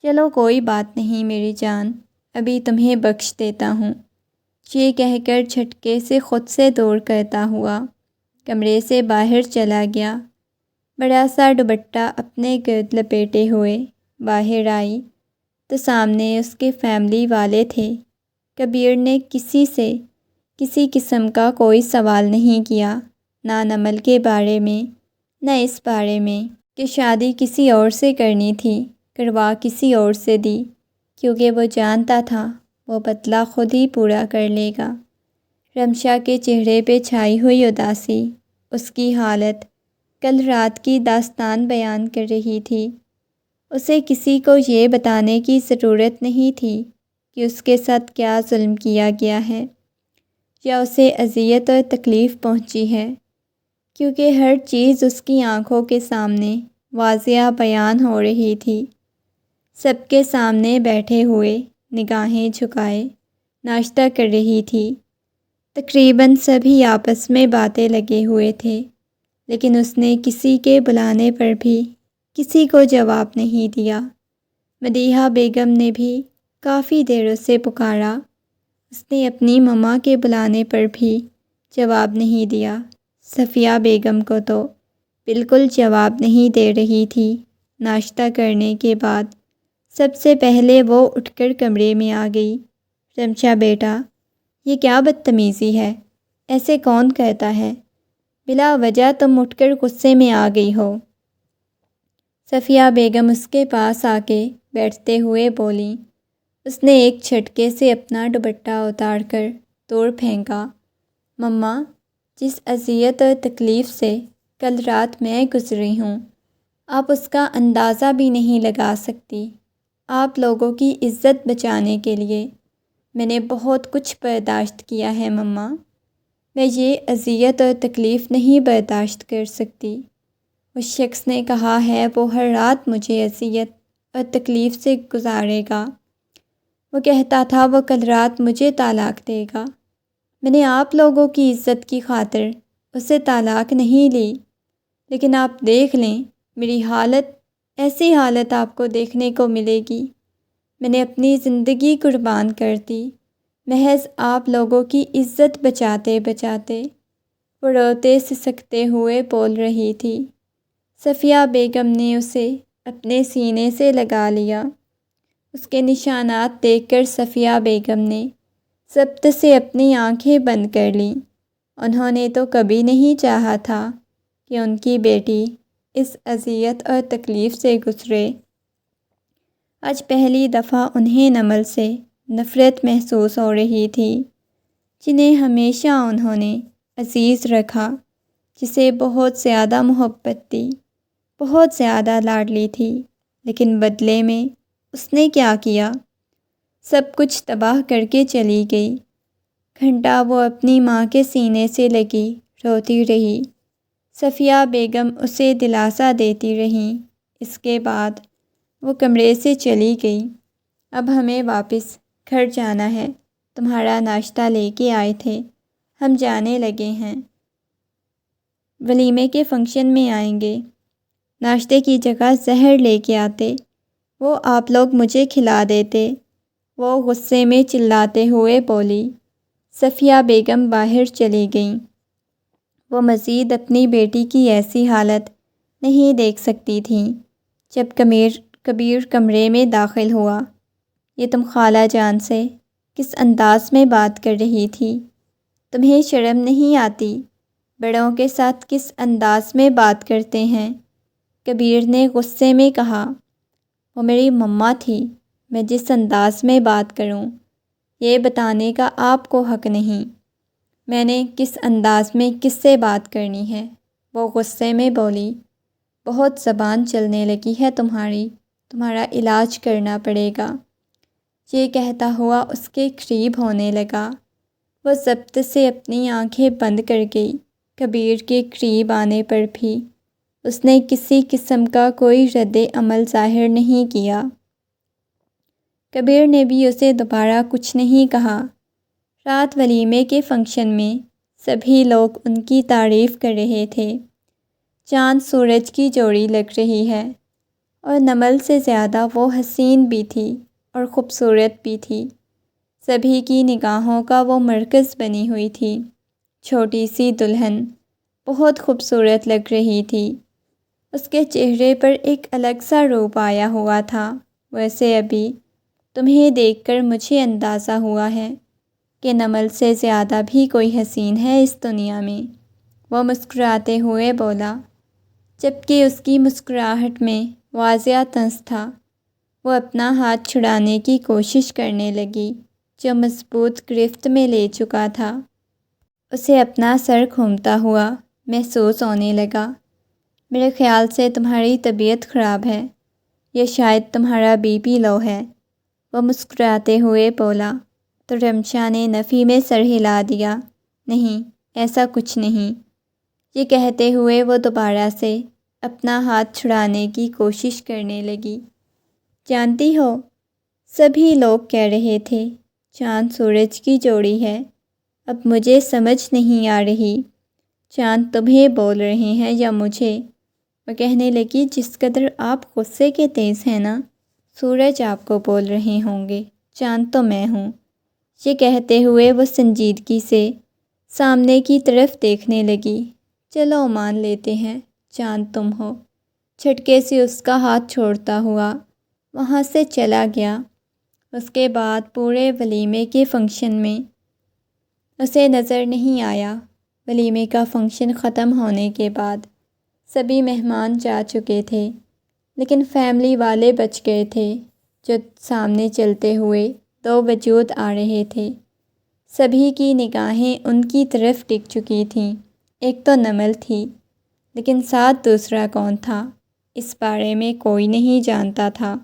چلو کوئی بات نہیں میری جان، ابھی تمہیں بخش دیتا ہوں، یہ کہہ کر جھٹکے سے خود سے دور کرتا ہوا کمرے سے باہر چلا گیا۔ بڑا سا دوپٹہ اپنے گرد لپیٹے ہوئے باہر آئی تو سامنے اس کے فیملی والے تھے۔ کبیر نے کسی سے کسی قسم کا کوئی سوال نہیں کیا، نہ نمل کے بارے میں نہ اس بارے میں کہ شادی کسی اور سے کرنی تھی، کروا کسی اور سے دی، کیونکہ وہ جانتا تھا وہ بدلہ خود ہی پورا کر لے گا۔ رمشا کے چہرے پہ چھائی ہوئی اداسی اس کی حالت کل رات کی داستان بیان کر رہی تھی۔ اسے کسی کو یہ بتانے کی ضرورت نہیں تھی کہ اس کے ساتھ کیا ظلم کیا گیا ہے یا اسے اذیت اور تکلیف پہنچی ہے، کیونکہ ہر چیز اس کی آنکھوں کے سامنے واضح بیان ہو رہی تھی۔ سب کے سامنے بیٹھے ہوئے نگاہیں جھکائے ناشتہ کر رہی تھی۔ تقریباً سبھی آپس میں باتیں لگے ہوئے تھے، لیکن اس نے کسی کے بلانے پر بھی کسی کو جواب نہیں دیا۔ مدیحہ بیگم نے بھی کافی دیر اسے پکارا، اس نے اپنی مما کے بلانے پر بھی جواب نہیں دیا۔ صفیہ بیگم کو تو بالکل جواب نہیں دے رہی تھی۔ ناشتہ کرنے کے بعد سب سے پہلے وہ اٹھ کر کمرے میں آ گئی۔ رمشا بیٹا، یہ کیا بدتمیزی ہے؟ ایسے کون کہتا ہے؟ بلا وجہ تم اٹھ کر غصے میں آ گئی ہو۔ صفیہ بیگم اس کے پاس آ کے بیٹھتے ہوئے بولیں۔ اس نے ایک جھٹکے سے اپنا دوپٹہ اتار کر دور پھینکا۔ مما، جس اذیت اور تکلیف سے کل رات میں گزری ہوں، آپ اس کا اندازہ بھی نہیں لگا سکتی۔ آپ لوگوں کی عزت بچانے کے لیے میں نے بہت کچھ برداشت کیا ہے مما، میں یہ اذیت اور تکلیف نہیں برداشت کر سکتی۔ اس شخص نے کہا ہے وہ ہر رات مجھے اذیت اور تکلیف سے گزارے گا۔ وہ کہتا تھا وہ کل رات مجھے طلاق دے گا۔ میں نے آپ لوگوں کی عزت کی خاطر اسے طلاق نہیں لی، لیکن آپ دیکھ لیں میری حالت، ایسی حالت آپ کو دیکھنے کو ملے گی۔ میں نے اپنی زندگی قربان کر دی محض آپ لوگوں کی عزت بچاتے بچاتے۔ وہ روتے سسکتے ہوئے بول رہی تھی۔ صفیہ بیگم نے اسے اپنے سینے سے لگا لیا۔ اس کے نشانات دیکھ کر صفیہ بیگم نے ضبط سے اپنی آنکھیں بند کر لیں۔ انہوں نے تو کبھی نہیں چاہا تھا کہ ان کی بیٹی اس اذیت اور تکلیف سے گزرے۔ آج پہلی دفعہ انہیں نمل سے نفرت محسوس ہو رہی تھی، جنہیں ہمیشہ انہوں نے عزیز رکھا، جسے بہت زیادہ محبت دی، بہت زیادہ لاڈلی تھی، لیکن بدلے میں اس نے کیا کیا؟ سب کچھ تباہ کر کے چلی گئی۔ گھنٹہ وہ اپنی ماں کے سینے سے لگی روتی رہی۔ صفیہ بیگم اسے دلاسا دیتی رہیں۔ اس کے بعد وہ کمرے سے چلی گئی۔ اب ہمیں واپس گھر جانا ہے، تمہارا ناشتہ لے کے آئے تھے، ہم جانے لگے ہیں، ولیمے کے فنکشن میں آئیں گے۔ ناشتے کی جگہ زہر لے کے آتے، وہ آپ لوگ مجھے کھلا دیتے، وہ غصے میں چلاتے ہوئے بولی۔ صفیہ بیگم باہر چلی گئیں۔ وہ مزید اپنی بیٹی کی ایسی حالت نہیں دیکھ سکتی تھیں۔ جب کبیر کمرے میں داخل ہوا، یہ تم خالہ جان سے کس انداز میں بات کر رہی تھی؟ تمہیں شرم نہیں آتی؟ بڑوں کے ساتھ کس انداز میں بات کرتے ہیں؟ کبیر نے غصے میں کہا۔ وہ میری مما تھی، میں جس انداز میں بات کروں یہ بتانے کا آپ کو حق نہیں۔ میں نے کس انداز میں کس سے بات کرنی ہے؟ وہ غصے میں بولی۔ بہت زبان چلنے لگی ہے تمہاری، تمہارا علاج کرنا پڑے گا۔ یہ کہتا ہوا اس کے قریب ہونے لگا۔ وہ ضبط سے اپنی آنکھیں بند کر گئی۔ کبیر کے قریب آنے پر بھی اس نے کسی قسم کا کوئی رد عمل ظاہر نہیں کیا۔ کبیر نے بھی اسے دوبارہ کچھ نہیں کہا۔ رات ولیمے کے فنکشن میں سبھی لوگ ان کی تعریف کر رہے تھے۔ چاند سورج کی جوڑی لگ رہی ہے، اور نمل سے زیادہ وہ حسین بھی تھی اور خوبصورت بھی تھی۔ سبھی کی نگاہوں کا وہ مرکز بنی ہوئی تھی۔ چھوٹی سی دلہن بہت خوبصورت لگ رہی تھی۔ اس کے چہرے پر ایک الگ سا روپ آیا ہوا تھا۔ ویسے ابھی تمہیں دیکھ کر مجھے اندازہ ہوا ہے کہ نمل سے زیادہ بھی کوئی حسین ہے اس دنیا میں، وہ مسکراتے ہوئے بولا، جبکہ اس کی مسکراہٹ میں واضح طنز تھا۔ وہ اپنا ہاتھ چھڑانے کی کوشش کرنے لگی جو مضبوط گرفت میں لے چکا تھا۔ اسے اپنا سر گھومتا ہوا محسوس ہونے لگا۔ میرے خیال سے تمہاری طبیعت خراب ہے، یا شاید تمہارا بی پی لو ہے، وہ مسکراتے ہوئے بولا، تو رمشا نے نفی میں سر ہلا دیا۔ نہیں، ایسا کچھ نہیں۔ یہ کہتے ہوئے وہ دوبارہ سے اپنا ہاتھ چھڑانے کی کوشش کرنے لگی۔ جانتی ہو، سبھی لوگ کہہ رہے تھے چاند سورج کی جوڑی ہے، اب مجھے سمجھ نہیں آ رہی چاند تمہیں بول رہے ہیں یا مجھے؟ وہ کہنے لگی، جس قدر آپ غصے کے تیز ہیں نا، سورج آپ کو بول رہے ہوں گے، چاند تو میں ہوں۔ یہ کہتے ہوئے وہ سنجیدگی سے سامنے کی طرف دیکھنے لگی۔ چلو مان لیتے ہیں چاند تم ہو۔ جھٹکے سے اس کا ہاتھ چھوڑتا ہوا وہاں سے چلا گیا۔ اس کے بعد پورے ولیمے کے فنکشن میں اسے نظر نہیں آیا۔ ولیمے کا فنکشن ختم ہونے کے بعد سبھی مہمان جا چکے تھے، لیکن فیملی والے بچ گئے تھے جو سامنے چلتے ہوئے دو وجود آ رہے تھے۔ سبھی کی نگاہیں ان کی طرف ٹک چکی تھیں۔ ایک تو نمل تھی، لیکن ساتھ دوسرا کون تھا اس بارے میں کوئی نہیں جانتا تھا۔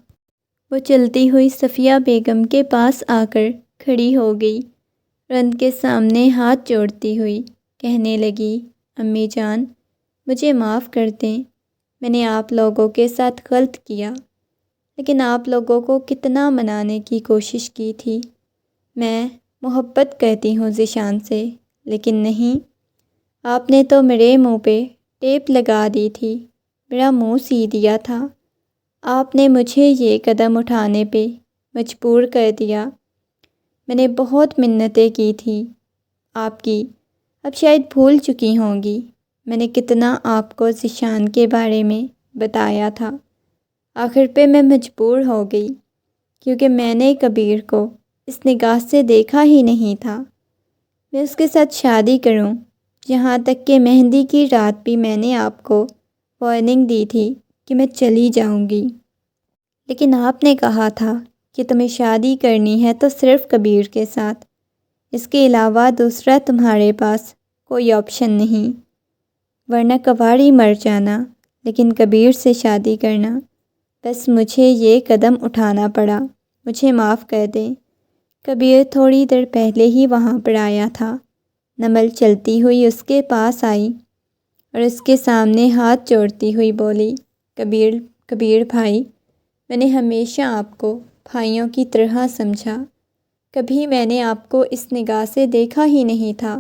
وہ چلتی ہوئی صفیہ بیگم کے پاس آ کر کھڑی ہو گئی اور ان کے سامنے ہاتھ جوڑتی ہوئی کہنے لگی، امی جان، مجھے معاف کر دیں، میں نے آپ لوگوں کے ساتھ غلط کیا، لیکن آپ لوگوں کو کتنا منانے کی کوشش کی تھی۔ میں محبت کرتی ہوں ذیشان سے، لیکن نہیں، آپ نے تو میرے منہ پہ ٹیپ لگا دی تھی، میرا منہ سی دیا تھا۔ آپ نے مجھے یہ قدم اٹھانے پہ مجبور کر دیا۔ میں نے بہت منتیں کی تھیں آپ کی، اب شاید بھول چکی ہوں گی میں نے کتنا آپ کو ذیشان کے بارے میں بتایا تھا۔ آخر پہ میں مجبور ہو گئی، کیونکہ میں نے کبیر کو اس نگاہ سے دیکھا ہی نہیں تھا۔ میں اس کے ساتھ شادی کروں، یہاں تک کہ مہندی کی رات بھی میں نے آپ کو وارننگ دی تھی کہ میں چلی جاؤں گی، لیکن آپ نے کہا تھا کہ تمہیں شادی کرنی ہے تو صرف کبیر کے ساتھ، اس کے علاوہ دوسرا تمہارے پاس کوئی آپشن نہیں، ورنہ کباڑی مر جانا، لیکن کبیر سے شادی کرنا۔ بس مجھے یہ قدم اٹھانا پڑا، مجھے معاف کر دیں۔ کبیر تھوڑی دیر پہلے ہی وہاں پر آیا تھا۔ نمل چلتی ہوئی اس کے پاس آئی اور اس کے سامنے ہاتھ جوڑتی ہوئی بولی، کبیر بھائی، میں نے ہمیشہ آپ کو بھائیوں کی طرح سمجھا، کبھی میں نے آپ کو اس نگاہ سے دیکھا ہی نہیں تھا۔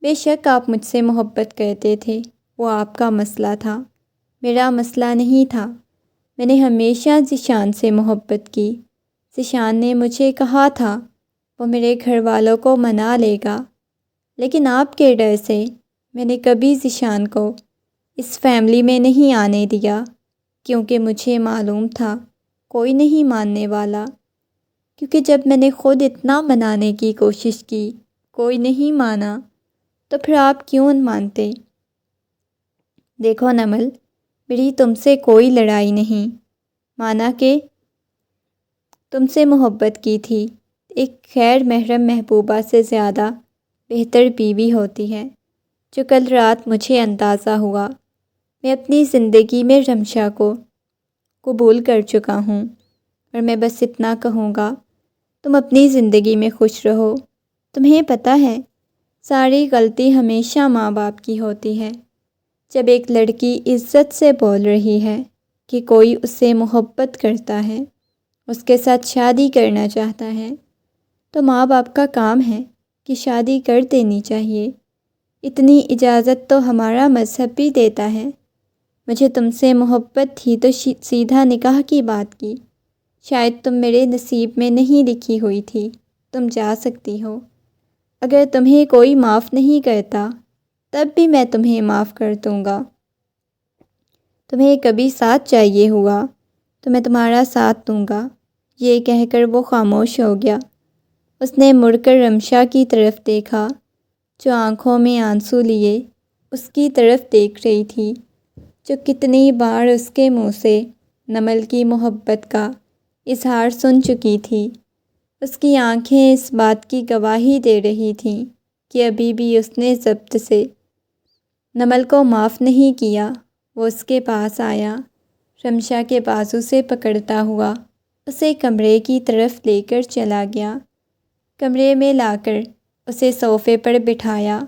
بے شک آپ مجھ سے محبت کرتے تھے، وہ آپ کا مسئلہ تھا، میرا مسئلہ نہیں تھا۔ میں نے ہمیشہ ذیشان سے محبت کی۔ ذیشان نے مجھے کہا تھا وہ میرے گھر والوں کو منا لے گا، لیکن آپ کے ڈر سے میں نے کبھی ذیشان کو اس فیملی میں نہیں آنے دیا، کیونکہ مجھے معلوم تھا کوئی نہیں ماننے والا، کیونکہ جب میں نے خود اتنا منانے کی کوشش کی کوئی نہیں مانا، تو پھر آپ کیوں مانتے؟ دیکھو نمل، میری تم سے کوئی لڑائی نہیں، مانا کہ تم سے محبت کی تھی۔ ایک غیر محرم محبوبہ سے زیادہ بہتر بیوی ہوتی ہے۔ جو کل رات مجھے اندازہ ہوا، میں اپنی زندگی میں رمشا کو قبول کر چکا ہوں، اور میں بس اتنا کہوں گا، تم اپنی زندگی میں خوش رہو۔ تمہیں پتہ ہے، ساری غلطی ہمیشہ ماں باپ کی ہوتی ہے۔ جب ایک لڑکی عزت سے بول رہی ہے کہ کوئی اسے محبت کرتا ہے، اس کے ساتھ شادی کرنا چاہتا ہے، تو ماں باپ کا کام ہے کہ شادی کر دینی چاہیے۔ اتنی اجازت تو ہمارا مذہب بھی دیتا ہے۔ مجھے تم سے محبت تھی تو سیدھا نکاح کی بات کی، شاید تم میرے نصیب میں نہیں لکھی ہوئی تھی، تم جا سکتی ہو۔ اگر تمہیں کوئی معاف نہیں کرتا، تب بھی میں تمہیں معاف کر دوں گا۔ تمہیں کبھی ساتھ چاہیے ہوا تو میں تمہارا ساتھ دوں گا۔ یہ کہہ کر وہ خاموش ہو گیا۔ اس نے مڑ کر رمشا کی طرف دیکھا، جو آنکھوں میں آنسو لیے اس کی طرف دیکھ رہی تھی، جو کتنی بار اس کے منہ سے نمل کی محبت کا اظہار سن چکی تھی۔ اس کی آنکھیں اس بات کی گواہی دے رہی تھیں کہ ابھی بھی اس نے ضبط سے نمل کو معاف نہیں کیا۔ وہ اس کے پاس آیا، رمشا کے بازو سے پکڑتا ہوا اسے کمرے کی طرف لے کر چلا گیا۔ کمرے میں لا کر اسے صوفے پر بٹھایا،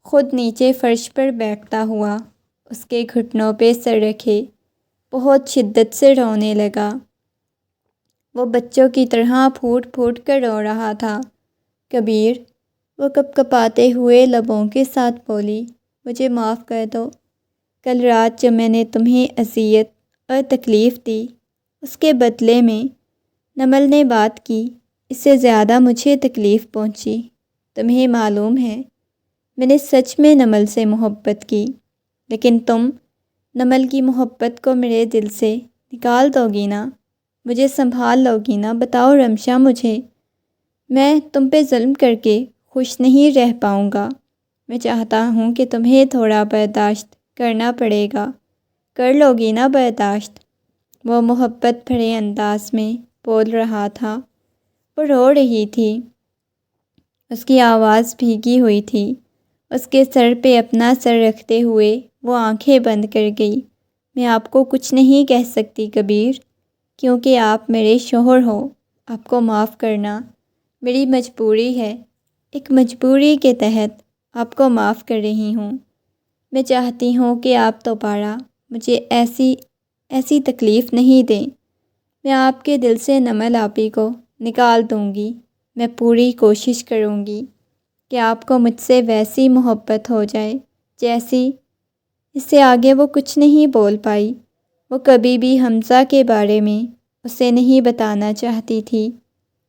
خود نیچے فرش پر بیٹھتا ہوا اس کے گھٹنوں پہ سر رکھے بہت شدت سے رونے لگا۔ وہ بچوں کی طرح پھوٹ پھوٹ کر رو رہا تھا۔ کبیر، وہ کپ کپاتے ہوئے لبوں کے ساتھ بولی، مجھے معاف کر دو۔ کل رات جب میں نے تمہیں اذیت اور تکلیف دی، اس کے بدلے میں نمل نے بات کی، اس سے زیادہ مجھے تکلیف پہنچی۔ تمہیں معلوم ہے، میں نے سچ میں نمل سے محبت کی، لیکن تم نمل کی محبت کو میرے دل سے نکال دو گی نا، مجھے سنبھال لو گی نا؟ بتاؤ رمشا مجھے، میں تم پہ ظلم کر کے خوش نہیں رہ پاؤں گا۔ میں چاہتا ہوں کہ تمہیں تھوڑا برداشت کرنا پڑے گا، کر لو گی نا برداشت؟ وہ محبت بھرے انداز میں بول رہا تھا۔ وہ رو رہی تھی، اس کی آواز بھیگی ہوئی تھی۔ اس کے سر پہ اپنا سر رکھتے ہوئے وہ آنکھیں بند کر گئی۔ میں آپ کو کچھ نہیں کہہ سکتی کبیر، کیونکہ آپ میرے شوہر ہو۔ آپ کو معاف کرنا میری مجبوری ہے، ایک مجبوری کے تحت آپ کو معاف کر رہی ہوں۔ میں چاہتی ہوں کہ آپ دوبارہ مجھے ایسی تکلیف نہیں دیں۔ میں آپ کے دل سے نمل آپی کو نکال دوں گی۔ میں پوری کوشش کروں گی کہ آپ کو مجھ سے ویسی محبت ہو جائے جیسی۔ اس سے آگے وہ کچھ نہیں بول پائی۔ وہ کبھی بھی حمزہ کے بارے میں اسے نہیں بتانا چاہتی تھی۔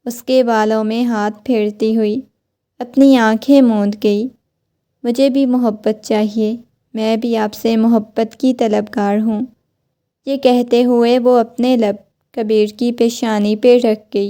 اس کے بالوں میں ہاتھ پھیرتی ہوئی اپنی آنکھیں موند گئی۔ مجھے بھی محبت چاہیے، میں بھی آپ سے محبت کی طلبگار ہوں۔ یہ کہتے ہوئے وہ اپنے لب کبیر کی پیشانی پہ رکھ گئی۔